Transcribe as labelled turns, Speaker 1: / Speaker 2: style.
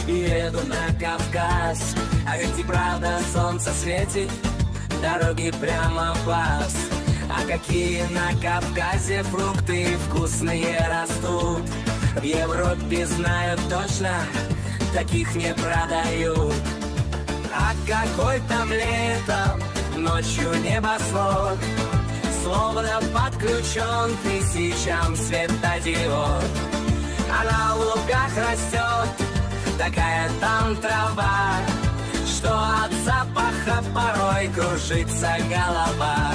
Speaker 1: Еду на Кавказ, а ведь и правда солнце светит, дороги прямо в глаз. А какие на Кавказе фрукты вкусные растут, в Европе знают точно, таких не продают. А какой там летом, ночью небосвод, словно подключен тысячам светодиод. А на лугах растет такая там трава, что от запаха порой кружится голова.